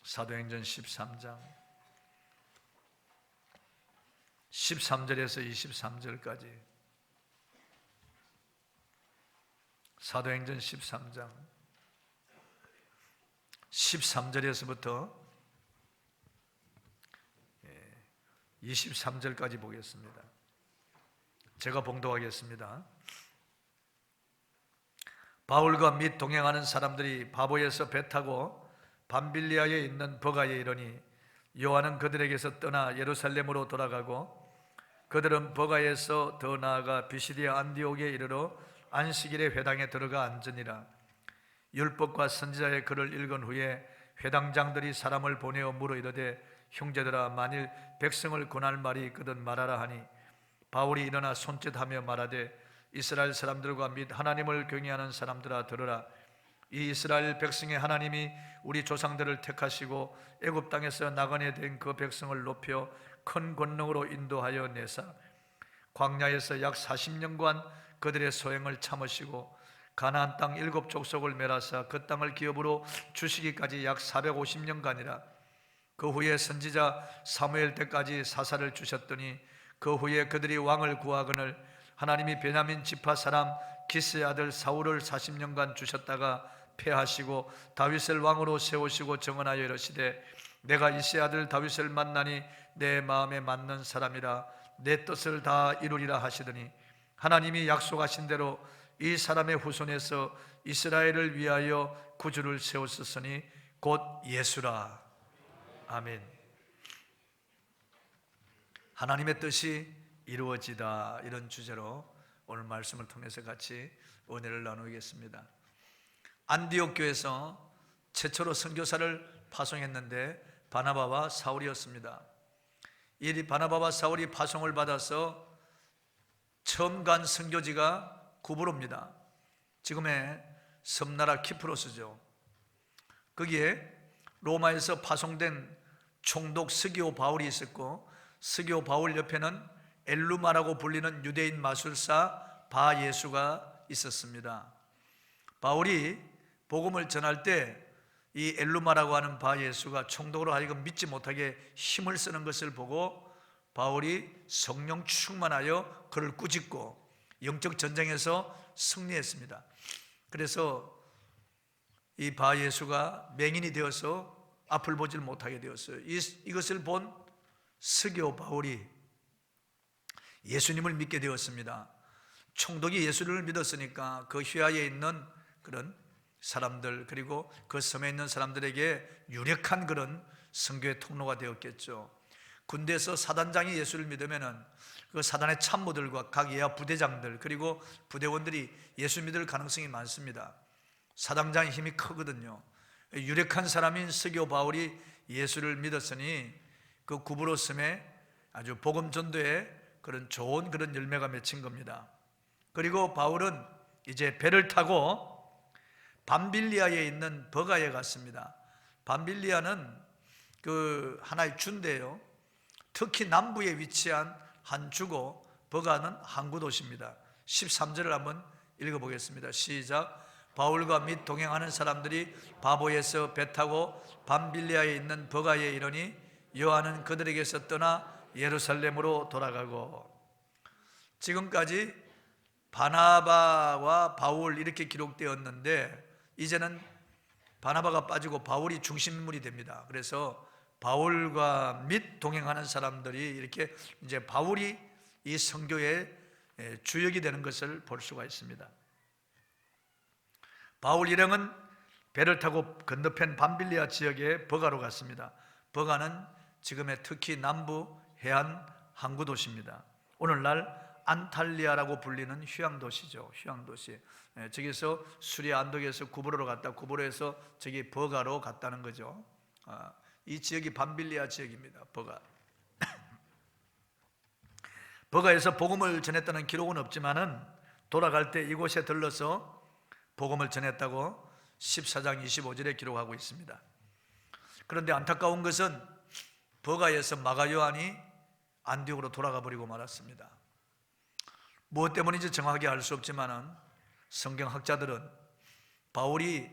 사도행전 13장 13절에서 23절까지, 사도행전 13장 13절에서부터 23절까지 보겠습니다. 제가 봉독하겠습니다. 바울과 및 동행하는 사람들이 바보에서 배 타고 밤빌리아에 있는 버가에 이르니 요한은 그들에게서 떠나 예루살렘으로 돌아가고, 그들은 버가에서 더 나아가 비시디아 안디옥에 이르러 안식일에 회당에 들어가 앉으니라. 율법과 선지자의 글을 읽은 후에 회당장들이 사람을 보내어 물어 이르되, 형제들아, 만일 백성을 권할 말이 있거든 말하라 하니, 바울이 일어나 손짓하며 말하되, 이스라엘 사람들과 및 하나님을 경외하는 사람들아 들으라. 이 이스라엘 백성의 하나님이 우리 조상들을 택하시고 애굽 땅에서 나그네 된 그 백성을 높여 큰 권능으로 인도하여 내사 광야에서 약 40년간 그들의 소행을 참으시고 가나안 땅 7족속을 멸하사 그 땅을 기업으로 주시기까지 약 450년간이라. 그 후에 선지자 사무엘 때까지 사사를 주셨더니, 그 후에 그들이 왕을 구하거늘 하나님이 베냐민 지파 사람 기스의 아들 사울을 40년간 주셨다가 패하시고 다윗을 왕으로 세우시고 정언하여 이르시되, 내가 이새의 아들 다윗을 만나니 내 마음에 맞는 사람이라 내 뜻을 다 이루리라 하시더니, 하나님이 약속하신 대로 이 사람의 후손에서 이스라엘을 위하여 구주를 세우셨으니 곧 예수라. 아멘. 하나님의 뜻이 이루어지다, 이런 주제로 오늘 말씀을 통해서 같이 은혜를 나누겠습니다. 안디옥 교회에서 최초로 선교사를 파송했는데 바나바와 사울이었습니다. 이 바나바와 사울이 파송을 받아서 처음 간 선교지가 구브로입니다. 지금의 섬나라 키프로스죠. 거기에 로마에서 파송된 총독 스기오 바울이 있었고, 스기오 바울 옆에는 엘루마라고 불리는 유대인 마술사 바예수가 있었습니다. 바울이 복음을 전할 때 이 엘루마라고 하는 바예수가 총독으로 하여금 믿지 못하게 힘을 쓰는 것을 보고 바울이 성령 충만하여 그를 꾸짖고 영적 전쟁에서 승리했습니다. 그래서 이 바예수가 맹인이 되어서 앞을 보질 못하게 되었어요. 이것을 본 스기오 바울이 예수님을 믿게 되었습니다. 총독이 예수를 믿었으니까 그 휘하에 있는 그런 사람들, 그리고 그 섬에 있는 사람들에게 유력한 그런 선교의 통로가 되었겠죠. 군대에서 사단장이 예수를 믿으면은 그 사단의 참모들과 각 예하 부대장들, 그리고 부대원들이 예수 믿을 가능성이 많습니다. 사단장의 힘이 크거든요. 유력한 사람인 스기오 바울이 예수를 믿었으니 그 구브로 섬에 아주 복음 전도에 그런 좋은 그런 열매가 맺힌 겁니다. 그리고 바울은 이제 배를 타고 밤빌리아에 있는 버가에 갔습니다. 밤빌리아는 그 하나의 주인데요, 특히 남부에 위치한 한 주고 버가는 항구 도시입니다. 13절을 한번 읽어보겠습니다. 시작. 바울과 및 동행하는 사람들이 바보에서 배 타고 밤빌리아에 있는 버가에 이르니 요한은 그들에게서 떠나 예루살렘으로 돌아가고. 지금까지 바나바와 바울 이렇게 기록되었는데, 이제는 바나바가 빠지고 바울이 중심인물이 됩니다. 그래서 바울과 및 동행하는 사람들이 이렇게 이제 바울이 이 선교의 주역이 되는 것을 볼 수가 있습니다. 바울 일행은 배를 타고 건너편 밤빌리아 지역의 버가로 갔습니다. 버가는 지금의 특히 남부 해안 항구 도시입니다. 오늘날 안탈리아라고 불리는 휴양도시죠. 휴양도시. 저기서 수리아 안독에서 구브로로 갔다, 구브로에서 저기 버가로 갔다는 거죠. 이 지역이 밤빌리아 지역입니다. 버가. 버가에서 복음을 전했다는 기록은 없지만은 돌아갈 때 이곳에 들러서 복음을 전했다고 14장 25절에 기록하고 있습니다. 그런데 안타까운 것은 버가에서 마가 요한이 안디옥으로 돌아가 버리고 말았습니다. 무엇 때문인지 정확하게 알 수 없지만은 성경학자들은 바울이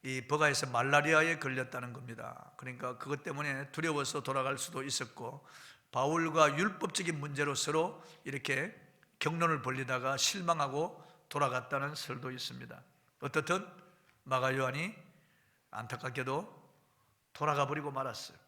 이 버가에서 말라리아에 걸렸다는 겁니다. 그러니까 그것 때문에 두려워서 돌아갈 수도 있었고, 바울과 율법적인 문제로 서로 이렇게 격론을 벌리다가 실망하고 돌아갔다는 설도 있습니다. 어떻든 마가 요한이 안타깝게도 돌아가 버리고 말았어요.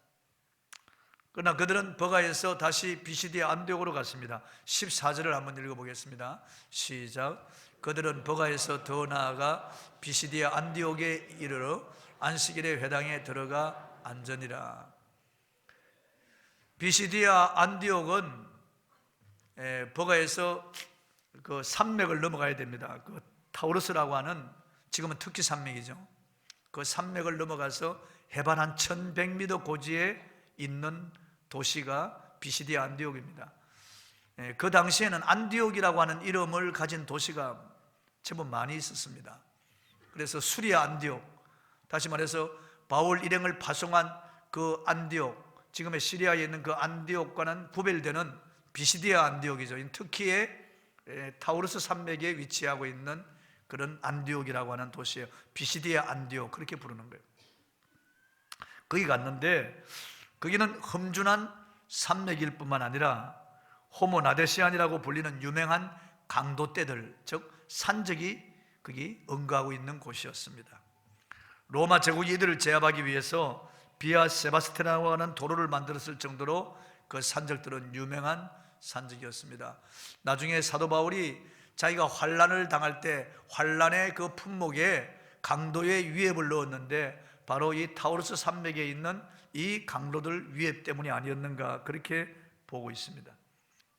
그러나 그들은 버가에서 다시 비시디아 안디옥으로 갔습니다. 14절을 한번 읽어보겠습니다. 시작. 그들은 버가에서 더 나아가 비시디아 안디옥에 이르러 안식일의 회당에 들어가 앉으니라. 비시디아 안디옥은 버가에서 그 산맥을 넘어가야 됩니다. 그 타우르스라고 하는, 지금은 특히 산맥이죠. 그 산맥을 넘어가서 해발 한 1100m 고지에 있는 도시가 비시디아 안디옥입니다. 그 당시에는 안디옥이라고 하는 이름을 가진 도시가 제법 많이 있었습니다. 그래서 수리아 안디옥, 다시 말해서 바울 일행을 파송한 그 안디옥, 지금의 시리아에 있는 그 안디옥과는 구별되는 비시디아 안디옥이죠. 터키의 타우르스 산맥에 위치하고 있는 그런 안디옥이라고 하는 도시예요. 비시디아 안디옥, 그렇게 부르는 거예요. 거기 갔는데 거기는 험준한 산맥일 뿐만 아니라 호모나데시안이라고 불리는 유명한 강도떼들, 즉 산적이 거기 응거하고 있는 곳이었습니다. 로마 제국이 이들을 제압하기 위해서 비아 세바스티나라고 하는 도로를 만들었을 정도로 그 산적들은 유명한 산적이었습니다. 나중에 사도 바울이 자기가 환난을 당할 때 환난의 그 품목에 강도의 위협을 넣었는데 바로 이 타우르스 산맥에 있는 이 강도들 위협 때문이 아니었는가, 그렇게 보고 있습니다.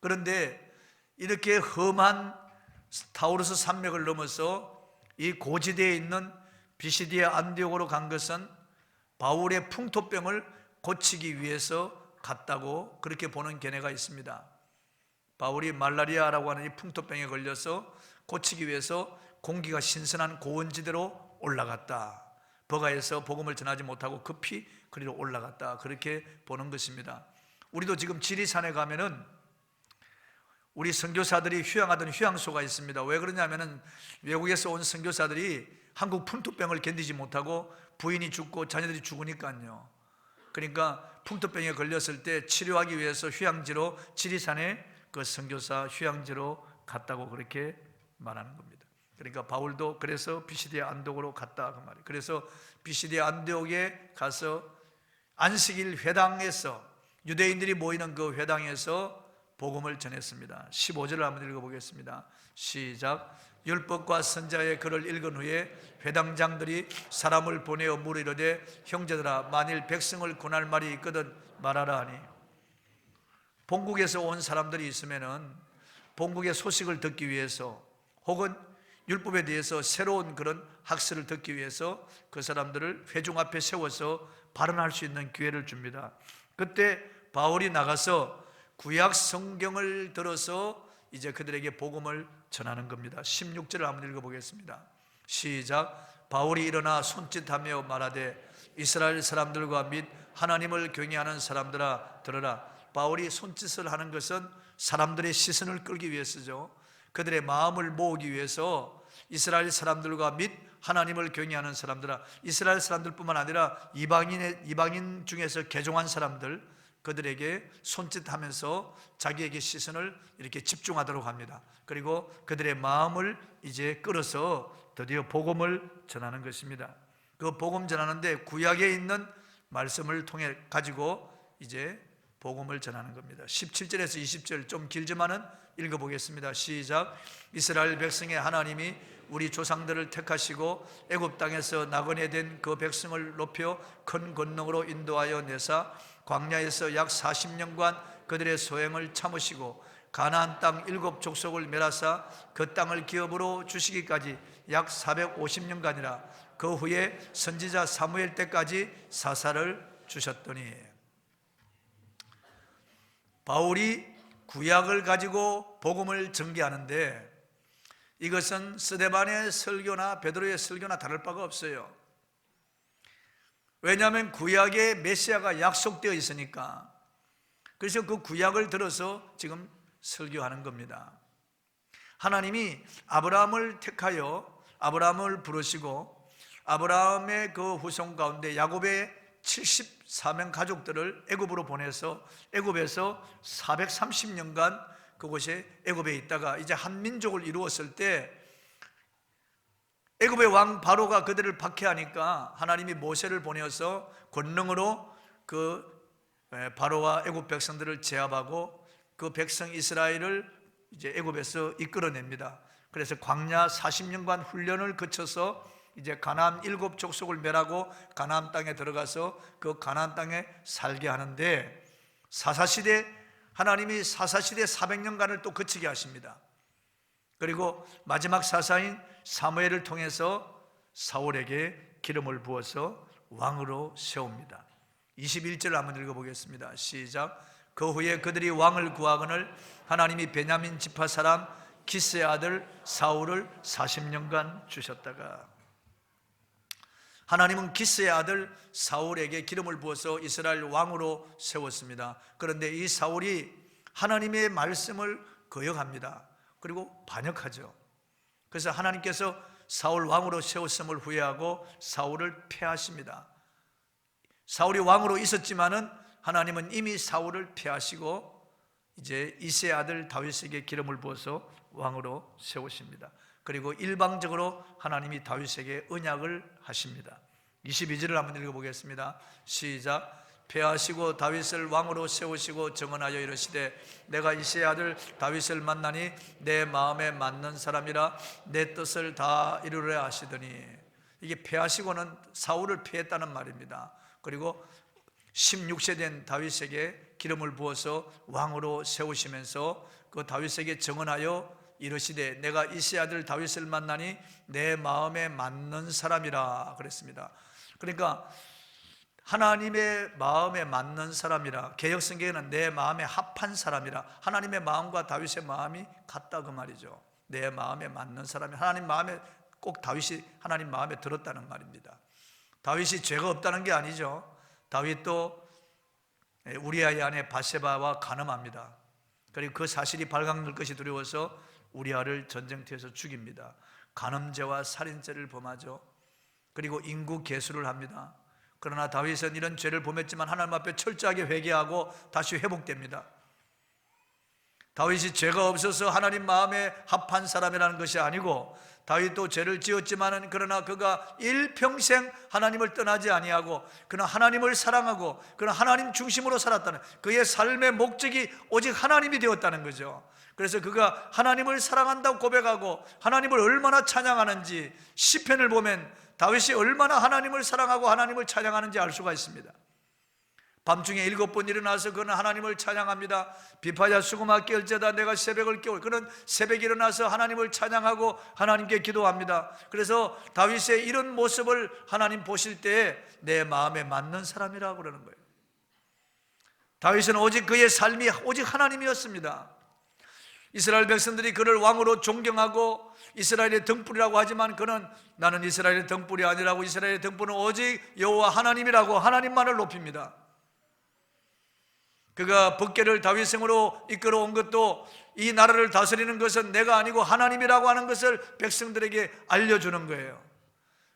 그런데 이렇게 험한 타우르스 산맥을 넘어서 이 고지대에 있는 비시디아 안디옥으로 간 것은 바울의 풍토병을 고치기 위해서 갔다고 그렇게 보는 견해가 있습니다. 바울이 말라리아라고 하는 이 풍토병에 걸려서 고치기 위해서 공기가 신선한 고원지대로 올라갔다. 버가에서 복음을 전하지 못하고 급히 그리로 올라갔다, 그렇게 보는 것입니다. 우리도 지금 지리산에 가면은 우리 선교사들이 휴양하던 휴양소가 있습니다. 왜 그러냐면은 외국에서 온 선교사들이 한국 풍토병을 견디지 못하고 부인이 죽고 자녀들이 죽으니까요. 그러니까 풍토병에 걸렸을 때 치료하기 위해서 휴양지로, 지리산에 그 선교사 휴양지로 갔다고 그렇게 말하는 겁니다. 그러니까 바울도 그래서 비시디아 안디옥으로 갔다 그 말이에요. 그래서 비시디아 안디옥에 가서 안식일 회당에서, 유대인들이 모이는 그 회당에서 복음을 전했습니다. 15절을 한번 읽어보겠습니다. 시작. 율법과 선지자의 글을 읽은 후에 회당장들이 사람을 보내어 물으려되 형제들아, 만일 백성을 권할 말이 있거든 말하라 하니. 본국에서 온 사람들이 있으면은 본국의 소식을 듣기 위해서, 혹은 율법에 대해서 새로운 그런 학설을 듣기 위해서 그 사람들을 회중 앞에 세워서 발언할 수 있는 기회를 줍니다. 그때 바울이 나가서 구약 성경을 들어서 이제 그들에게 복음을 전하는 겁니다. 16절을 한번 읽어보겠습니다. 시작. 바울이 일어나 손짓하며 말하되 이스라엘 사람들과 및 하나님을 경외하는 사람들아 들으라. 바울이 손짓을 하는 것은 사람들의 시선을 끌기 위해서죠. 그들의 마음을 모으기 위해서 이스라엘 사람들과 및 하나님을 경외하는 사람들아, 이스라엘 사람들뿐만 아니라 이방인 중에서 개종한 사람들, 그들에게 손짓하면서 자기에게 시선을 이렇게 집중하도록 합니다. 그리고 그들의 마음을 이제 끌어서 드디어 복음을 전하는 것입니다. 그 복음 전하는데 구약에 있는 말씀을 통해 가지고 이제 복음을 전하는 겁니다. 17절에서 20절 좀 길지만은 읽어보겠습니다. 시작. 이스라엘 백성의 하나님이 우리 조상들을 택하시고 애굽 땅에서 나그네 된 그 백성을 높여 큰 권능으로 인도하여 내사 광야에서 약 40년간 그들의 소행을 참으시고 가나안 땅 7족속을 멸하사 그 땅을 기업으로 주시기까지 약 450년간이라. 그 후에 선지자 사무엘 때까지 사사를 주셨더니. 바울이 구약을 가지고 복음을 전개하는데 이것은 스데반의 설교나 베드로의 설교나 다를 바가 없어요. 왜냐하면 구약에 메시아가 약속되어 있으니까. 그래서 그 구약을 들어서 지금 설교하는 겁니다. 하나님이 아브라함을 택하여 아브라함을 부르시고 아브라함의 그 후손 가운데 야곱의 74명 가족들을 애굽으로 보내서 애굽에서 430년간 그곳에 애굽에 있다가 이제 한 민족을 이루었을 때 애굽의 왕 바로가 그들을 박해하니까 하나님이 모세를 보내어서 권능으로 그 바로와 애굽 백성들을 제압하고 그 백성 이스라엘을 이제 애굽에서 이끌어냅니다. 그래서 광야 40년간 훈련을 거쳐서 이제 가나안 7족속을 멸하고 가나안 땅에 들어가서 그 가나안 땅에 살게 하는데 사사시대 하나님이 사사시대 400년간을 또 거치게 하십니다. 그리고 마지막 사사인 사무엘을 통해서 사울에게 기름을 부어서 왕으로 세웁니다. 21절을 한번 읽어보겠습니다. 시작. 그 후에 그들이 왕을 구하거늘 하나님이 베냐민 지파 사람 기스의 아들 사울을 40년간 주셨다가, 하나님은 기스의 아들 사울에게 기름을 부어서 이스라엘 왕으로 세웠습니다. 그런데 이 사울이 하나님의 말씀을 거역합니다. 그리고 반역하죠. 그래서 하나님께서 사울 왕으로 세웠음을 후회하고 사울을 폐하십니다. 사울이 왕으로 있었지만은 하나님은 이미 사울을 폐하시고 이제 이새의 아들 다윗에게 기름을 부어서 왕으로 세우십니다. 그리고 일방적으로 하나님이 다윗에게 언약을 하십니다. 22절을 한번 읽어보겠습니다. 시작. 폐하시고 다윗을 왕으로 세우시고 정언하여 이르시되 내가 이새의 아들 다윗을 만나니 내 마음에 맞는 사람이라 내 뜻을 다 이루려 하시더니, 이게 폐하시고는 사울을 폐했다는 말입니다. 그리고 16세 된 다윗에게 기름을 부어서 왕으로 세우시면서 그 다윗에게 정언하여 이르시되 내가 이새의 아들 다윗을 만나니 내 마음에 맞는 사람이라 그랬습니다. 그러니까 하나님의 마음에 맞는 사람이라, 개역성경에는 내 마음에 합한 사람이라, 하나님의 마음과 다윗의 마음이 같다 그 말이죠. 내 마음에 맞는 사람이, 하나님 마음에 꼭 다윗이 하나님 마음에 들었다는 말입니다. 다윗이 죄가 없다는 게 아니죠. 다윗도 우리아의 아내 바세바와 간음합니다. 그리고 그 사실이 발각될 것이 두려워서 우리아를 전쟁터에서 죽입니다. 간음죄와 살인죄를 범하죠. 그리고 인구 계수를 합니다. 그러나 다윗은 이런 죄를 범했지만 하나님 앞에 철저하게 회개하고 다시 회복됩니다. 다윗이 죄가 없어서 하나님 마음에 합한 사람이라는 것이 아니고, 다윗도 죄를 지었지만은 그러나 그가 일평생 하나님을 떠나지 아니하고 그는 하나님을 사랑하고 그는 하나님 중심으로 살았다는, 그의 삶의 목적이 오직 하나님이 되었다는 거죠. 그래서 그가 하나님을 사랑한다고 고백하고 하나님을 얼마나 찬양하는지, 시편을 보면 다윗이 얼마나 하나님을 사랑하고 하나님을 찬양하는지 알 수가 있습니다. 밤중에 7번 일어나서 그는 하나님을 찬양합니다. 비파야 수금아 깨울지어다 내가 새벽을 깨울, 그는 새벽에 일어나서 하나님을 찬양하고 하나님께 기도합니다. 그래서 다윗의 이런 모습을 하나님 보실 때 내 마음에 맞는 사람이라고 그러는 거예요. 다윗은 오직 그의 삶이 오직 하나님이었습니다. 이스라엘 백성들이 그를 왕으로 존경하고 이스라엘의 등불이라고 하지만 그는 나는 이스라엘의 등불이 아니라고, 이스라엘의 등불은 오직 여호와 하나님이라고 하나님만을 높입니다. 그가 법궤를 다윗성으로 이끌어온 것도 이 나라를 다스리는 것은 내가 아니고 하나님이라고 하는 것을 백성들에게 알려주는 거예요.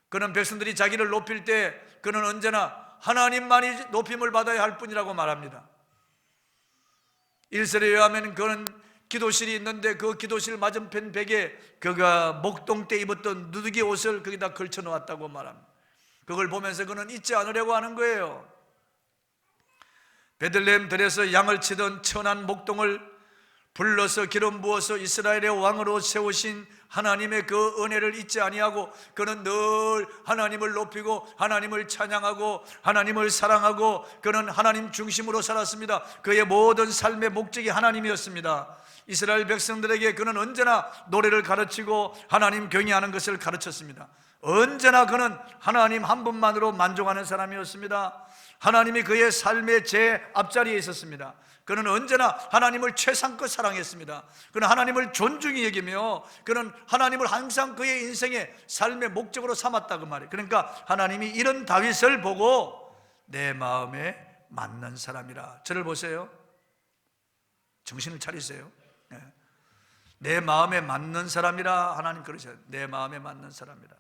그는 백성들이 자기를 높일 때 그는 언제나 하나님만이 높임을 받아야 할 뿐이라고 말합니다. 1설에 의하면 그는 기도실이 있는데 그 기도실 맞은편 벽에 그가 목동 때 입었던 누더기 옷을 거기다 걸쳐 놓았다고 말합니다. 그걸 보면서 그는 잊지 않으려고 하는 거예요. 베들레헴 들에서 양을 치던 천한 목동을 불러서 기름 부어서 이스라엘의 왕으로 세우신 하나님의 그 은혜를 잊지 아니하고 그는 늘 하나님을 높이고 하나님을 찬양하고 하나님을 사랑하고 그는 하나님 중심으로 살았습니다. 그의 모든 삶의 목적이 하나님이었습니다. 이스라엘 백성들에게 그는 언제나 노래를 가르치고 하나님 경외하는 것을 가르쳤습니다. 언제나 그는 하나님 한 분만으로 만족하는 사람이었습니다. 하나님이 그의 삶의 제 앞자리에 있었습니다. 그는 언제나 하나님을 최상껏 사랑했습니다. 그는 하나님을 존중히 여기며 그는 하나님을 항상 그의 인생의 삶의 목적으로 삼았다 그 말이에요. 그러니까 하나님이 이런 다윗을 보고 내 마음에 맞는 사람이라. 저를 보세요. 정신을 차리세요. 내 마음에 맞는 사람이라 하나님 그러셔요. 내 마음에 맞는 사람이라.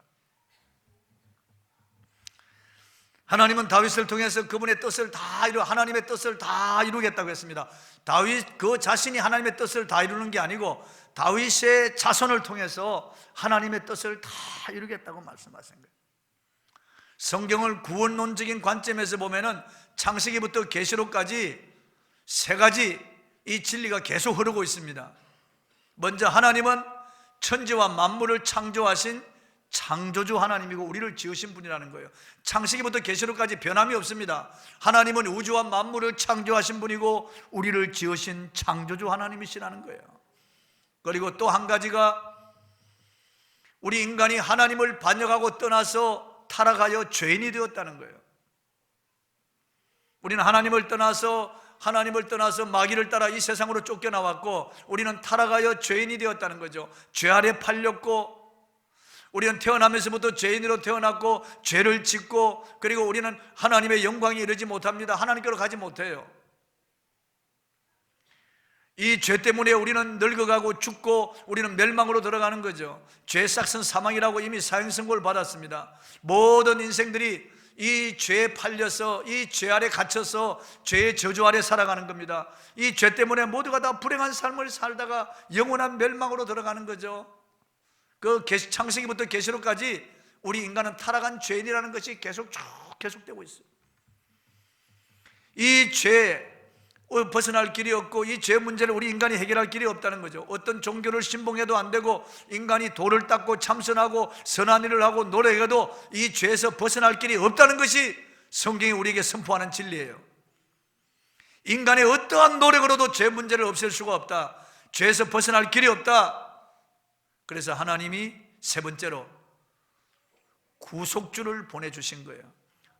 하나님은 다윗을 통해서 그분의 뜻을 하나님의 뜻을 다 이루겠다고 했습니다. 다윗 그 자신이 하나님의 뜻을 다 이루는 게 아니고 다윗의 자손을 통해서 하나님의 뜻을 다 이루겠다고 말씀하신 거예요. 성경을 구원론적인 관점에서 보면은 창세기부터 계시록까지 세 가지 이 진리가 계속 흐르고 있습니다. 먼저 하나님은 천지와 만물을 창조하신 창조주 하나님이고 우리를 지으신 분이라는 거예요. 창세기부터 계시록까지 변함이 없습니다. 하나님은 우주와 만물을 창조하신 분이고 우리를 지으신 창조주 하나님이시라는 거예요. 그리고 또 한 가지가 우리 인간이 하나님을 반역하고 떠나서 타락하여 죄인이 되었다는 거예요. 우리는 하나님을 떠나서 마귀를 따라 이 세상으로 쫓겨나왔고 우리는 타락하여 죄인이 되었다는 거죠. 죄 아래 팔렸고 우리는 태어나면서부터 죄인으로 태어났고 죄를 짓고 그리고 우리는 하나님의 영광에 이르지 못합니다. 하나님께로 가지 못해요. 이 죄 때문에 우리는 늙어가고 죽고 우리는 멸망으로 들어가는 거죠. 죄의 싹은 사망이라고 이미 사형선고를 받았습니다. 모든 인생들이 이 죄에 팔려서 이 죄 아래 갇혀서 죄의 저주 아래 살아가는 겁니다. 이 죄 때문에 모두가 다 불행한 삶을 살다가 영원한 멸망으로 들어가는 거죠. 그 창세기부터 계시록까지 우리 인간은 타락한 죄인이라는 것이 계속되고 있어요. 이 죄 벗어날 길이 없고 이 죄 문제를 우리 인간이 해결할 길이 없다는 거죠. 어떤 종교를 신봉해도 안 되고 인간이 돌을 닦고 참선하고 선한 일을 하고 노력해도 이 죄에서 벗어날 길이 없다는 것이 성경이 우리에게 선포하는 진리예요. 인간의 어떠한 노력으로도 죄 문제를 없앨 수가 없다. 죄에서 벗어날 길이 없다. 그래서 하나님이 세 번째로 구속주를 보내주신 거예요.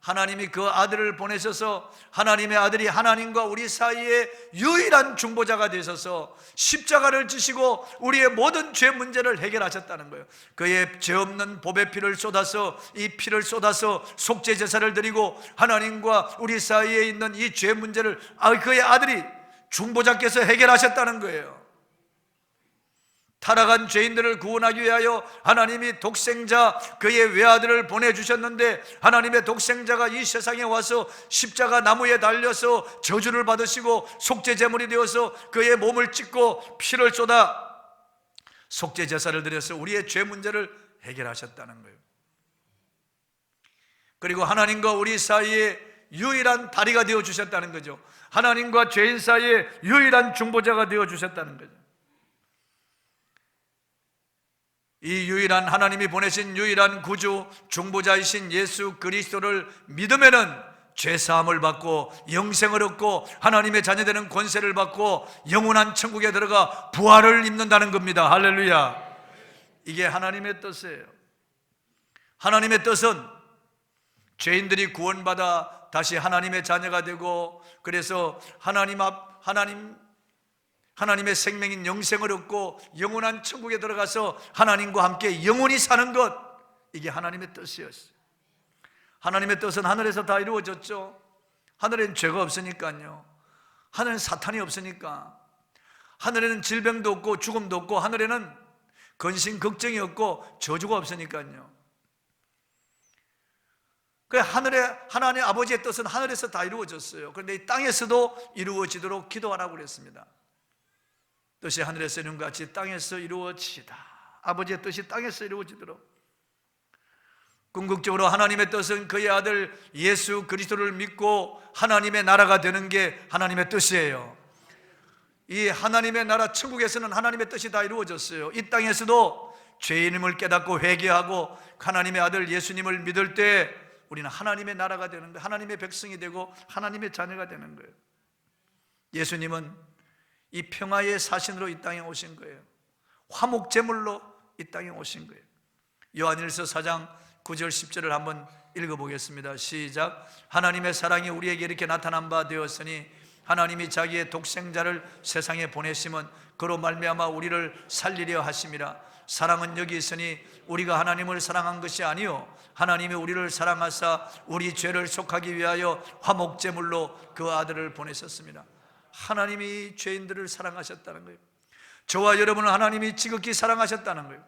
하나님이 그 아들을 보내셔서 하나님의 아들이 하나님과 우리 사이에 유일한 중보자가 되셔서 십자가를 지시고 우리의 모든 죄 문제를 해결하셨다는 거예요. 그의 죄 없는 보배 피를 쏟아서 이 피를 쏟아서 속죄 제사를 드리고 하나님과 우리 사이에 있는 이 죄 문제를 그의 아들이 중보자께서 해결하셨다는 거예요. 타락한 죄인들을 구원하기 위하여 하나님이 독생자 그의 외아들을 보내주셨는데 하나님의 독생자가 이 세상에 와서 십자가 나무에 달려서 저주를 받으시고 속죄제물이 되어서 그의 몸을 찢고 피를 쏟아 속죄 제사를 드려서 우리의 죄 문제를 해결하셨다는 거예요. 그리고 하나님과 우리 사이에 유일한 다리가 되어주셨다는 거죠. 하나님과 죄인 사이에 유일한 중보자가 되어주셨다는 거죠. 이 유일한 하나님이 보내신 유일한 구주 중보자이신 예수 그리스도를 믿으면은 죄사함을 받고 영생을 얻고 하나님의 자녀되는 권세를 받고 영원한 천국에 들어가 부활을 입는다는 겁니다. 할렐루야. 이게 하나님의 뜻이에요. 하나님의 뜻은 죄인들이 구원받아 다시 하나님의 자녀가 되고 그래서 하나님의 생명인 영생을 얻고 영원한 천국에 들어가서 하나님과 함께 영원히 사는 것, 이게 하나님의 뜻이었어요. 하나님의 뜻은 하늘에서 다 이루어졌죠. 하늘에는 죄가 없으니까요. 하늘에는 사탄이 없으니까. 하늘에는 질병도 없고 죽음도 없고 하늘에는 근심 걱정이 없고 저주가 없으니까요. 하나님 아버지의 뜻은 하늘에서 다 이루어졌어요. 그런데 이 땅에서도 이루어지도록 기도하라고 그랬습니다. 뜻이 하늘에서 이룬 것 같이 땅에서 이루어지다. 아버지의 뜻이 땅에서 이루어지도록. 궁극적으로 하나님의 뜻은 그의 아들 예수 그리스도를 믿고 하나님의 나라가 되는 게 하나님의 뜻이에요. 이 하나님의 나라 천국에서는 하나님의 뜻이 다 이루어졌어요. 이 땅에서도 죄인임을 깨닫고 회개하고 하나님의 아들 예수님을 믿을 때 우리는 하나님의 나라가 되는 거예요. 하나님의 백성이 되고 하나님의 자녀가 되는 거예요. 예수님은 이 평화의 사신으로 이 땅에 오신 거예요. 화목제물로 이 땅에 오신 거예요. 요한일서 4장 9절 10절을 한번 읽어보겠습니다. 시작. 하나님의 사랑이 우리에게 이렇게 나타난 바 되었으니 하나님이 자기의 독생자를 세상에 보내심은 그로 말미암아 우리를 살리려 하심이라. 사랑은 여기 있으니 우리가 하나님을 사랑한 것이 아니요 하나님이 우리를 사랑하사 우리 죄를 속하기 위하여 화목제물로 그 아들을 보내셨습니다. 하나님이 죄인들을 사랑하셨다는 거예요. 저와 여러분을 하나님이 지극히 사랑하셨다는 거예요.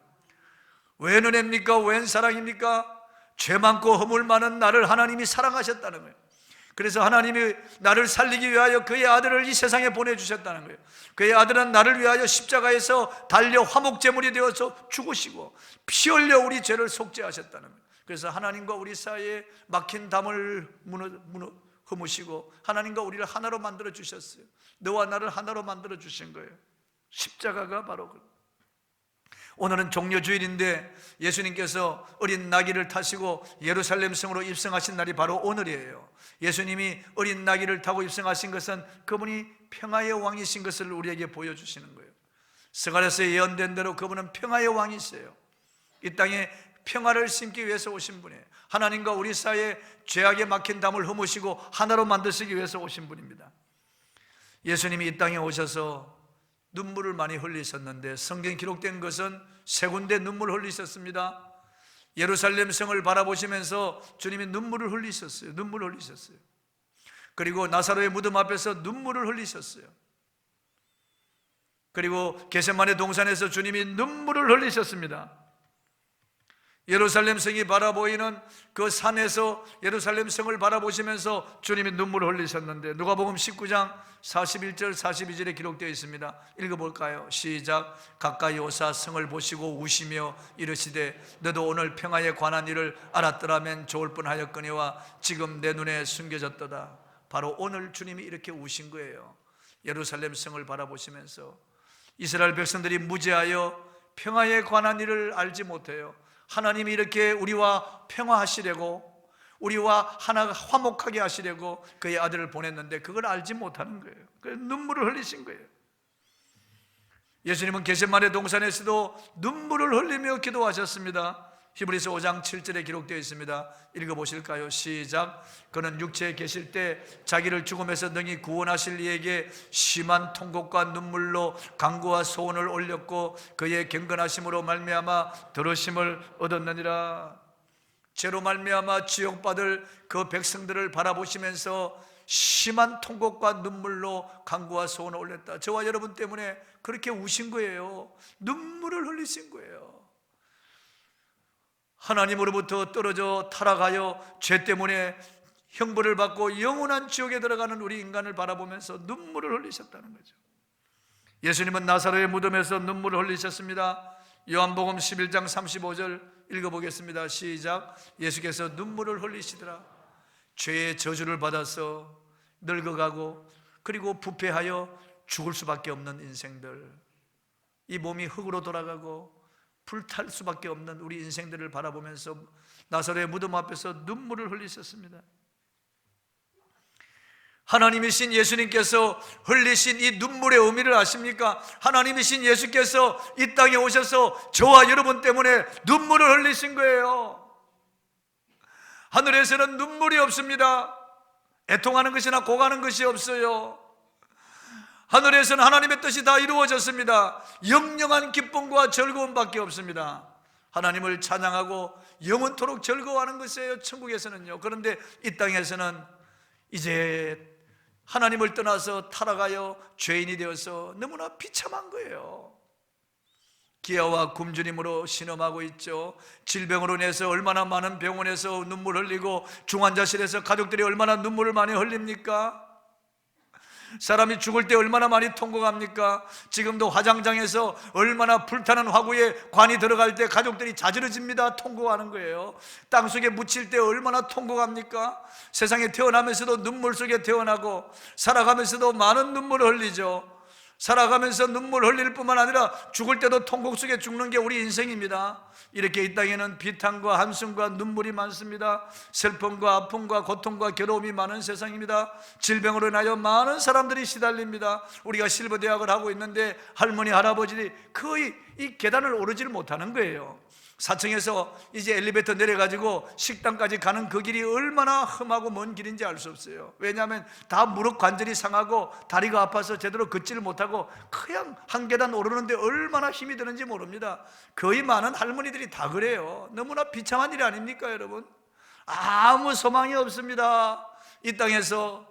웬 은혜입니까? 웬 사랑입니까? 죄 많고 허물 많은 나를 하나님이 사랑하셨다는 거예요. 그래서 하나님이 나를 살리기 위하여 그의 아들을 이 세상에 보내주셨다는 거예요. 그의 아들은 나를 위하여 십자가에서 달려 화목제물이 되어서 죽으시고 피 흘려 우리 죄를 속죄하셨다는 거예요. 그래서 하나님과 우리 사이에 막힌 담을 허무시고 하나님과 우리를 하나로 만들어 주셨어요. 너와 나를 하나로 만들어 주신 거예요. 십자가가 바로 오늘은 종려주일인데 예수님께서 어린 나귀를 타시고 예루살렘 성으로 입성하신 날이 바로 오늘이에요. 예수님이 어린 나귀를 타고 입성하신 것은 그분이 평화의 왕이신 것을 우리에게 보여주시는 거예요. 스가랴서 예언된 대로 그분은 평화의 왕이세요. 이 땅에 평화를 심기 위해서 오신 분이에요. 하나님과 우리 사이에 죄악에 막힌 담을 허무시고 하나로 만드시기 위해서 오신 분입니다. 예수님이 이 땅에 오셔서 눈물을 많이 흘리셨는데 성경에 기록된 것은 세 군데 눈물을 흘리셨습니다. 예루살렘 성을 바라보시면서 주님이 눈물을 흘리셨어요. 눈물을 흘리셨어요. 그리고 나사로의 무덤 앞에서 눈물을 흘리셨어요. 그리고 겟세마네 동산에서 주님이 눈물을 흘리셨습니다. 예루살렘 성이 바라보이는 그 산에서 예루살렘 성을 바라보시면서 주님이 눈물을 흘리셨는데 누가복음 19장 41절 42절에 기록되어 있습니다. 읽어볼까요? 시작. 가까이 오사 성을 보시고 우시며 이르시되 너도 오늘 평화에 관한 일을 알았더라면 좋을 뻔하였거니와 지금 내 눈에 숨겨졌도다. 바로 오늘 주님이 이렇게 우신 거예요. 예루살렘 성을 바라보시면서 이스라엘 백성들이 무죄하여 평화에 관한 일을 알지 못해요. 하나님이 이렇게 우리와 평화하시려고 우리와 하나가 화목하게 하시려고 그의 아들을 보냈는데 그걸 알지 못하는 거예요. 그래서 눈물을 흘리신 거예요. 예수님은 겟세마네 동산에서도 눈물을 흘리며 기도하셨습니다. 히브리서 5장 7절에 기록되어 있습니다. 읽어보실까요? 시작. 그는 육체에 계실 때 자기를 죽음에서 능히 구원하실 이에게 심한 통곡과 눈물로 간구와 소원을 올렸고 그의 경건하심으로 말미암아 들으심을 얻었느니라. 죄로 말미암아 지옥받을 그 백성들을 바라보시면서 심한 통곡과 눈물로 간구와 소원을 올렸다. 저와 여러분 때문에 그렇게 우신 거예요. 눈물을 흘리신 거예요. 하나님으로부터 떨어져 타락하여 죄 때문에 형벌을 받고 영원한 지옥에 들어가는 우리 인간을 바라보면서 눈물을 흘리셨다는 거죠. 예수님은 나사로의 무덤에서 눈물을 흘리셨습니다. 요한복음 11장 35절 읽어보겠습니다. 시작. 예수께서 눈물을 흘리시더라. 죄의 저주를 받아서 늙어가고 그리고 부패하여 죽을 수밖에 없는 인생들, 이 몸이 흙으로 돌아가고 불탈 수밖에 없는 우리 인생들을 바라보면서 나사로의 무덤 앞에서 눈물을 흘리셨습니다. 하나님이신 예수님께서 흘리신 이 눈물의 의미를 아십니까? 하나님이신 예수께서 이 땅에 오셔서 저와 여러분 때문에 눈물을 흘리신 거예요. 하늘에서는 눈물이 없습니다. 애통하는 것이나 고가는 것이 없어요. 하늘에서는 하나님의 뜻이 다 이루어졌습니다. 영영한 기쁨과 즐거움밖에 없습니다. 하나님을 찬양하고 영원토록 즐거워하는 것이에요, 천국에서는요. 그런데 이 땅에서는 이제 하나님을 떠나서 타락하여 죄인이 되어서 너무나 비참한 거예요. 기아와 굶주림으로 신음하고 있죠. 질병으로 인해서 얼마나 많은 병원에서 눈물 흘리고 중환자실에서 가족들이 얼마나 눈물을 많이 흘립니까? 사람이 죽을 때 얼마나 많이 통곡합니까? 지금도 화장장에서 얼마나 불타는 화구에 관이 들어갈 때 가족들이 자지러집니다. 통곡하는 거예요. 땅속에 묻힐 때 얼마나 통곡합니까? 세상에 태어나면서도 눈물 속에 태어나고 살아가면서도 많은 눈물을 흘리죠. 살아가면서 눈물 흘릴 뿐만 아니라 죽을 때도 통곡 속에 죽는 게 우리 인생입니다. 이렇게 이 땅에는 비탄과 한숨과 눈물이 많습니다. 슬픔과 아픔과 고통과 괴로움이 많은 세상입니다. 질병으로 인하여 많은 사람들이 시달립니다. 우리가 실버대학을 하고 있는데 할머니 할아버지들이 거의 이 계단을 오르지를 못하는 거예요. 4층에서 이제 엘리베이터 내려가지고 식당까지 가는 그 길이 얼마나 험하고 먼 길인지 알 수 없어요. 왜냐하면 다 무릎 관절이 상하고 다리가 아파서 제대로 걷지를 못하고 그냥 한 계단 오르는데 얼마나 힘이 드는지 모릅니다. 거의 많은 할머니들이 다 그래요. 너무나 비참한 일 아닙니까, 여러분? 아무 소망이 없습니다. 이 땅에서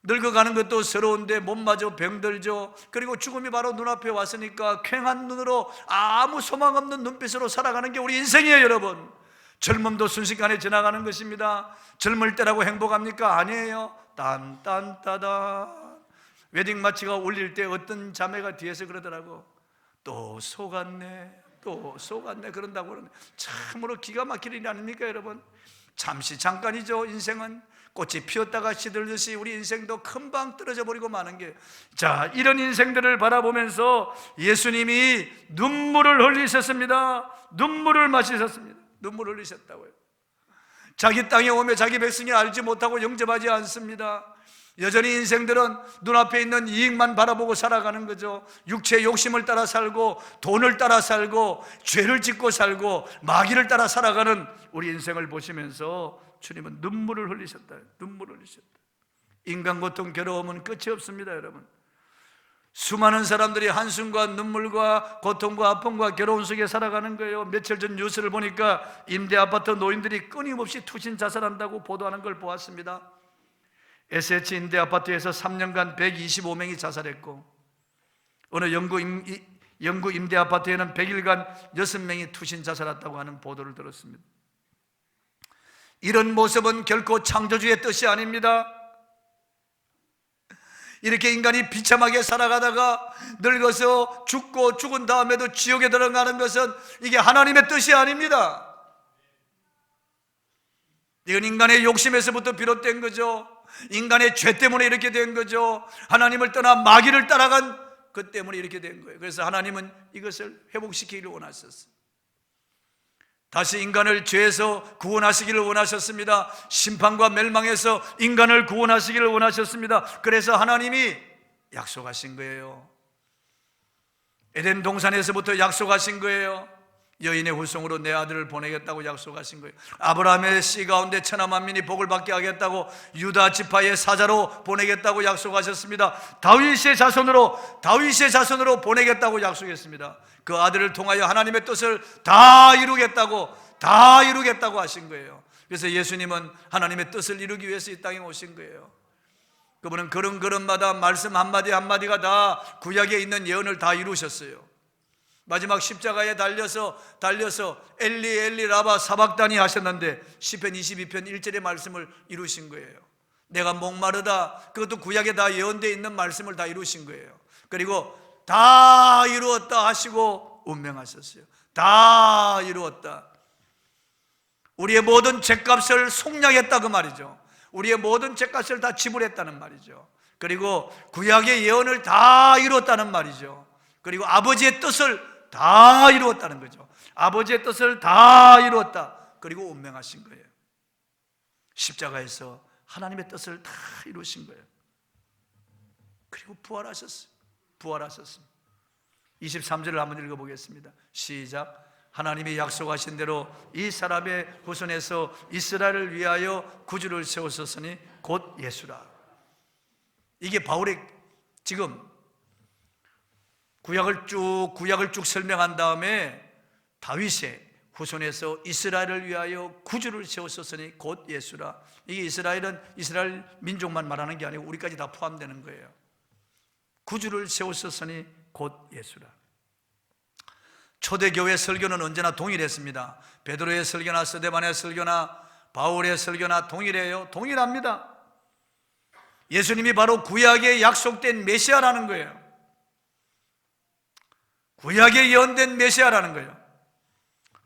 늙어가는 것도 서러운데 몸마저 병들죠. 그리고 죽음이 바로 눈앞에 왔으니까 퀭한 눈으로 아무 소망 없는 눈빛으로 살아가는 게 우리 인생이에요, 여러분. 젊음도 순식간에 지나가는 것입니다. 젊을 때라고 행복합니까? 아니에요. 딴딴따단 웨딩 마치가 울릴 때 어떤 자매가 뒤에서 그러더라고. 또 속았네, 또 속았네 그런다고 그러는데, 참으로 기가 막힐 일 아닙니까 여러분? 잠시 잠깐이죠. 인생은 꽃이 피었다가 시들듯이 우리 인생도 금방 떨어져 버리고 마는 게, 자, 이런 인생들을 바라보면서 예수님이 눈물을 흘리셨습니다. 눈물을 마시셨습니다. 눈물을 흘리셨다고요. 자기 땅에 오며 자기 백성이 알지 못하고 영접하지 않습니다. 여전히 인생들은 눈앞에 있는 이익만 바라보고 살아가는 거죠. 육체의 욕심을 따라 살고, 돈을 따라 살고, 죄를 짓고 살고, 마귀를 따라 살아가는 우리 인생을 보시면서 주님은 눈물을 흘리셨다. 눈물을 흘리셨다. 인간 고통, 괴로움은 끝이 없습니다 여러분. 수많은 사람들이 한숨과 눈물과 고통과 아픔과 괴로움 속에 살아가는 거예요. 며칠 전 뉴스를 보니까 임대아파트 노인들이 끊임없이 투신 자살한다고 보도하는 걸 보았습니다. SH 임대아파트에서 3년간 125명이 자살했고, 어느 영구 임대아파트에는 100일간 6명이 투신 자살했다고 하는 보도를 들었습니다. 이런 모습은 결코 창조주의 뜻이 아닙니다. 이렇게 인간이 비참하게 살아가다가 늙어서 죽고 죽은 다음에도 지옥에 들어가는 것은 이게 하나님의 뜻이 아닙니다. 이건 인간의 욕심에서부터 비롯된 거죠. 인간의 죄 때문에 이렇게 된 거죠. 하나님을 떠나 마귀를 따라간 그 때문에 이렇게 된 거예요. 그래서 하나님은 이것을 회복시키기를 원하셨어요. 다시 인간을 죄에서 구원하시기를 원하셨습니다. 심판과 멸망에서 인간을 구원하시기를 원하셨습니다. 그래서 하나님이 약속하신 거예요. 에덴 동산에서부터 약속하신 거예요. 여인의 후손으로 내 아들을 보내겠다고 약속하신 거예요. 아브라함의 씨 가운데 천하 만민이 복을 받게 하겠다고 유다 지파의 사자로 보내겠다고 약속하셨습니다. 다윗의 자손으로 보내겠다고 약속했습니다. 그 아들을 통하여 하나님의 뜻을 다 이루겠다고 하신 거예요. 그래서 예수님은 하나님의 뜻을 이루기 위해서 이 땅에 오신 거예요. 그분은 걸음걸음마다 말씀 한마디 한마디가 다 구약에 있는 예언을 다 이루셨어요. 마지막 십자가에 달려서 엘리 엘리 라바 사박다니 하셨는데 시편 22편 1절의 말씀을 이루신 거예요. 내가 목마르다, 그것도 구약에 다 예언되어 있는 말씀을 다 이루신 거예요. 그리고 다 이루었다 하시고 운명하셨어요. 다 이루었다. 우리의 모든 죄값을 속량했다 그 말이죠. 우리의 모든 죄값을 다 지불했다는 말이죠. 그리고 구약의 예언을 다 이루었다는 말이죠. 그리고 아버지의 뜻을 다 이루었다는 거죠. 아버지의 뜻을 다 이루었다. 그리고 운명하신 거예요. 십자가에서 하나님의 뜻을 다 이루신 거예요. 그리고 부활하셨어요. 23절을 한번 읽어보겠습니다. 시작. 하나님이 약속하신 대로 이 사람의 후손에서 이스라엘을 위하여 구주를 세우셨으니 곧 예수라. 이게 바울의 지금 구약을 쭉 설명한 다음에 다윗의 후손에서 이스라엘을 위하여 구주를 세우셨으니 곧 예수라. 이게 이스라엘은 이스라엘 민족만 말하는 게 아니고 우리까지 다 포함되는 거예요. 구주를 세우셨으니 곧 예수라. 초대교회 설교는 언제나 동일했습니다. 베드로의 설교나 스데반의 설교나 바울의 설교나 동일해요. 동일합니다. 예수님이 바로 구약에 약속된 메시아라는 거예요. 구약에 예언된 메시아라는 거예요.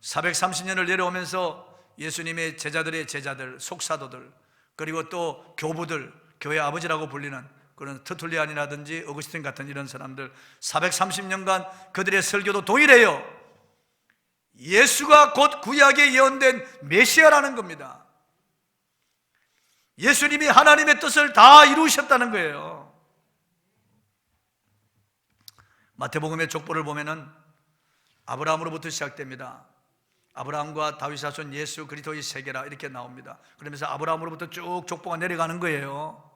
430년을 내려오면서 예수님의 제자들의 제자들, 속사도들, 그리고 또 교부들, 교회 아버지라고 불리는 그런 터툴리안이라든지 어거스틴 같은 이런 사람들, 430년간 그들의 설교도 동일해요. 예수가 곧 구약에 예언된 메시아라는 겁니다. 예수님이 하나님의 뜻을 다 이루셨다는 거예요. 마태복음의 족보를 보면은 아브라함으로부터 시작됩니다. 아브라함과 다윗 자손 예수 그리스도의 세계라 이렇게 나옵니다. 그러면서 아브라함으로부터 쭉 족보가 내려가는 거예요.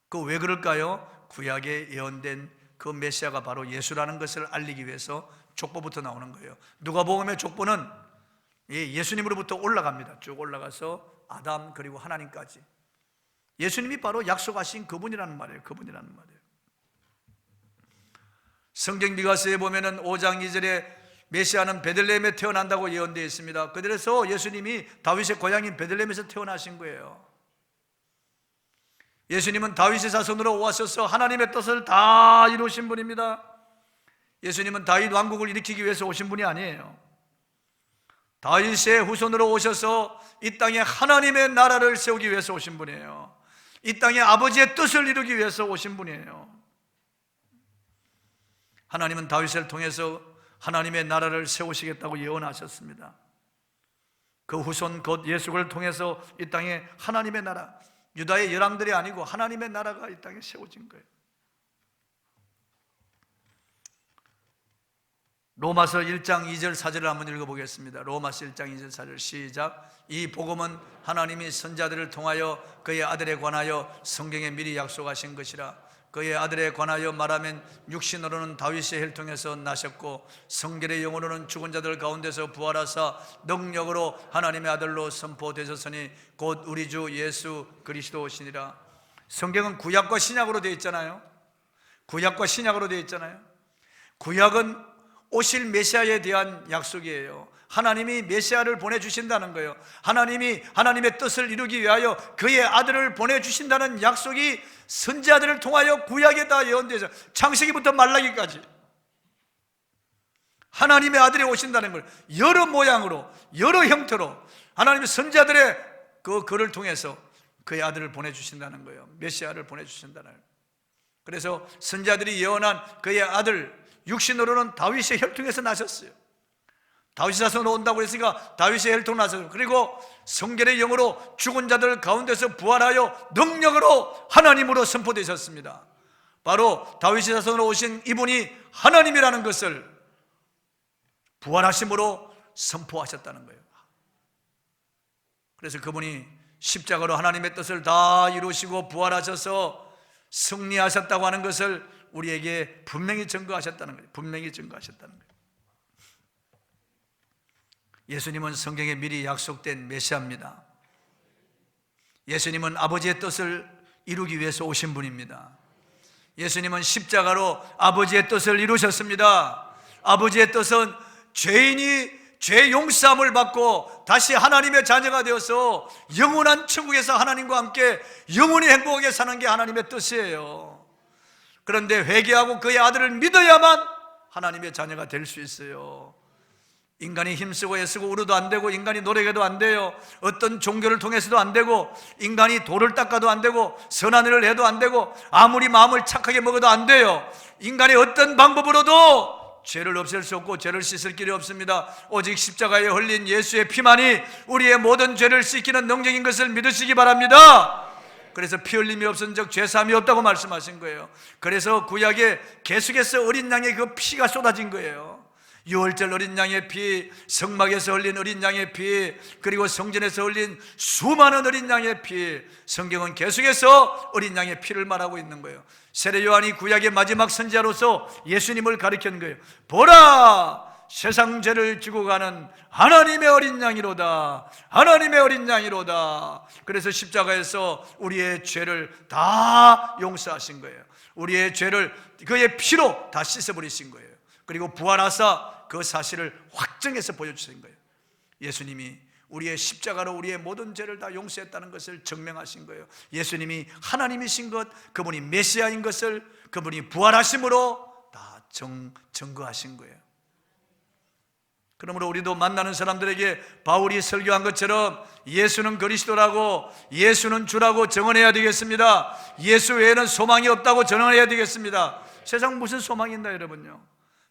그 왜 그럴까요? 구약에 예언된 그 메시아가 바로 예수라는 것을 알리기 위해서 족보부터 나오는 거예요. 누가복음의 족보는 예수님으로부터 올라갑니다. 쭉 올라가서 아담 그리고 하나님까지. 예수님이 바로 약속하신 그분이라는 말이에요. 성경 미가서에 보면은 5장 2절에 메시아는 베들레헴에 태어난다고 예언되어 있습니다. 그래서 예수님이 다윗의 고향인 베들레헴에서 태어나신 거예요. 예수님은 다윗의 자손으로 오셔서 하나님의 뜻을 다 이루신 분입니다. 예수님은 다윗 왕국을 일으키기 위해서 오신 분이 아니에요. 다윗의 후손으로 오셔서 이 땅에 하나님의 나라를 세우기 위해서 오신 분이에요. 이 땅에 아버지의 뜻을 이루기 위해서 오신 분이에요. 하나님은 다윗을 통해서 하나님의 나라를 세우시겠다고 예언하셨습니다. 그 후손 곧 예수를 통해서 이 땅에 하나님의 나라, 유다의 열왕들이 아니고 하나님의 나라가 이 땅에 세워진 거예요. 로마서 1장 2절 4절을 한번 읽어보겠습니다. 로마서 1장 2절 4절 시작. 이 복음은 하나님이 선자들을 통하여 그의 아들에 관하여 성경에 미리 약속하신 것이라. 그의 아들에 관하여 말하면 육신으로는 다윗의 혈통에서 나셨고 성결의 영으로는 죽은 자들 가운데서 부활하사 능력으로 하나님의 아들로 선포되셨으니 곧 우리 주 예수 그리스도시니라. 성경은 구약과 신약으로 되어 있잖아요. 구약과 신약으로 되어 있잖아요. 구약은 오실 메시아에 대한 약속이에요. 하나님이 메시아를 보내주신다는 거예요. 하나님이 하나님의 뜻을 이루기 위하여 그의 아들을 보내주신다는 약속이 선지자들을 통하여 구약에 다 예언되죠. 창세기부터 말라기까지 하나님의 아들이 오신다는 걸 여러 모양으로 여러 형태로 하나님의 선지자들의 그 글을 통해서 그의 아들을 보내주신다는 거예요. 메시아를 보내주신다는 거예요. 그래서 선지자들이 예언한 그의 아들 육신으로는 다윗의 혈통에서 나셨어요. 다윗의 자손으로 온다고 했으니까 다윗의 혈통 나셨어요. 그리고 성결의 영으로 죽은 자들 가운데서 부활하여 능력으로 하나님으로 선포되셨습니다. 바로 다윗의 자손으로 오신 이분이 하나님이라는 것을 부활하심으로 선포하셨다는 거예요. 그래서 그분이 십자가로 하나님의 뜻을 다 이루시고 부활하셔서 승리하셨다고 하는 것을 우리에게 분명히 증거하셨다는 거예요. 분명히 증거하셨다는 거예요. 예수님은 성경에 미리 약속된 메시아입니다. 예수님은 아버지의 뜻을 이루기 위해서 오신 분입니다. 예수님은 십자가로 아버지의 뜻을 이루셨습니다. 아버지의 뜻은 죄인이 죄 용서함을 받고 다시 하나님의 자녀가 되어서 영원한 천국에서 하나님과 함께 영원히 행복하게 사는 게 하나님의 뜻이에요. 그런데 회개하고 그의 아들을 믿어야만 하나님의 자녀가 될 수 있어요. 인간이 힘쓰고 애쓰고 울어도 안 되고 인간이 노력해도 안 돼요. 어떤 종교를 통해서도 안 되고 인간이 돌을 닦아도 안 되고 선한 일을 해도 안 되고 아무리 마음을 착하게 먹어도 안 돼요. 인간의 어떤 방법으로도 죄를 없앨 수 없고 죄를 씻을 길이 없습니다. 오직 십자가에 흘린 예수의 피만이 우리의 모든 죄를 씻기는 능력인 것을 믿으시기 바랍니다. 그래서 피 흘림이 없은 적 죄사함이 없다고 말씀하신 거예요. 그래서 구약에 계속해서 어린 양의 그 피가 쏟아진 거예요. 유월절 어린 양의 피, 성막에서 흘린 어린 양의 피, 그리고 성전에서 흘린 수많은 어린 양의 피, 성경은 계속해서 어린 양의 피를 말하고 있는 거예요. 세례 요한이 구약의 마지막 선지자로서 예수님을 가리키는 거예요. 보라, 세상 죄를 지고 가는 하나님의 어린 양이로다. 하나님의 어린 양이로다. 그래서 십자가에서 우리의 죄를 다 용서하신 거예요. 우리의 죄를 그의 피로 다 씻어버리신 거예요. 그리고 부활하사 그 사실을 확정해서 보여주신 거예요. 예수님이 우리의 십자가로 우리의 모든 죄를 다 용서했다는 것을 증명하신 거예요. 예수님이 하나님이신 것, 그분이 메시아인 것을 그분이 부활하심으로 다 증거하신 거예요. 그러므로 우리도 만나는 사람들에게 바울이 설교한 것처럼 예수는 그리스도라고, 예수는 주라고 증언해야 되겠습니다. 예수 외에는 소망이 없다고 증언해야 되겠습니다. 세상 무슨 소망이 있나 여러분요?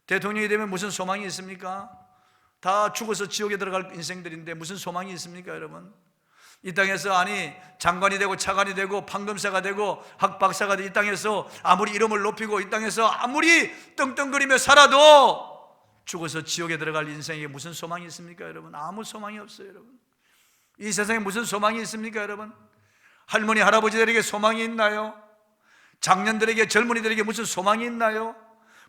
대통령이 되면 무슨 소망이 있습니까? 다 죽어서 지옥에 들어갈 인생들인데 무슨 소망이 있습니까 여러분? 이 땅에서 아니 장관이 되고 차관이 되고 판검사가 되고 학박사가 되고 이 땅에서 아무리 이름을 높이고 이 땅에서 아무리 떵떵거리며 살아도 죽어서 지옥에 들어갈 인생에 무슨 소망이 있습니까 여러분? 아무 소망이 없어요 여러분. 이 세상에 무슨 소망이 있습니까 여러분? 할머니 할아버지들에게 소망이 있나요? 장년들에게 젊은이들에게 무슨 소망이 있나요?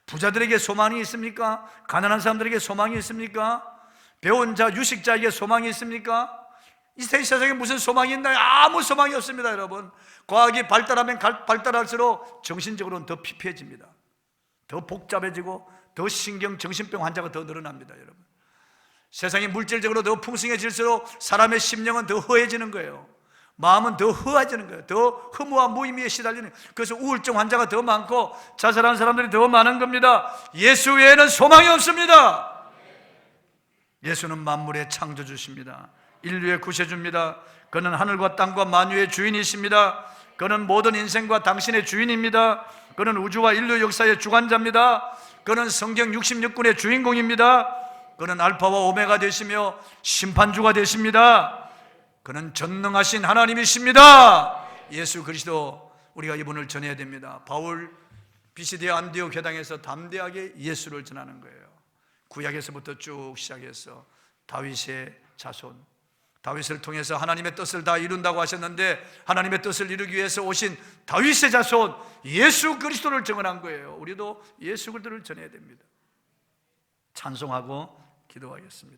부자들에게 소망이 있습니까? 가난한 사람들에게 소망이 있습니까? 배운 자, 유식자에게 소망이 있습니까? 이 세상에 무슨 소망이 있나요? 아무 소망이 없습니다 여러분. 과학이 발달하면 발달할수록 정신적으로는 더 피폐해집니다. 더 복잡해지고 더 정신병 환자가 더 늘어납니다, 여러분. 세상이 물질적으로 더 풍성해질수록 사람의 심령은 더 허해지는 거예요. 마음은 더 허해지는 거예요. 더 허무와 무의미에 시달리는 거예요. 그래서 우울증 환자가 더 많고 자살하는 사람들이 더 많은 겁니다. 예수 외에는 소망이 없습니다. 예수는 만물의 창조주십니다. 인류의 구세주입니다. 그는 하늘과 땅과 만유의 주인이십니다. 그는 모든 인생과 당신의 주인입니다. 그는 우주와 인류 역사의 주관자입니다. 그는 성경 66권의 주인공입니다. 그는 알파와 오메가 되시며 심판주가 되십니다. 그는 전능하신 하나님이십니다. 예수 그리스도, 우리가 이분을 전해야 됩니다. 바울 비시디아 안디옥 회당에서 담대하게 예수를 전하는 거예요. 구약에서부터 쭉 시작해서 다윗의 자손, 다윗을 통해서 하나님의 뜻을 다 이룬다고 하셨는데 하나님의 뜻을 이루기 위해서 오신 다윗의 자손 예수 그리스도를 증언한 거예요. 우리도 예수 그리스도를 전해야 됩니다. 찬송하고 기도하겠습니다.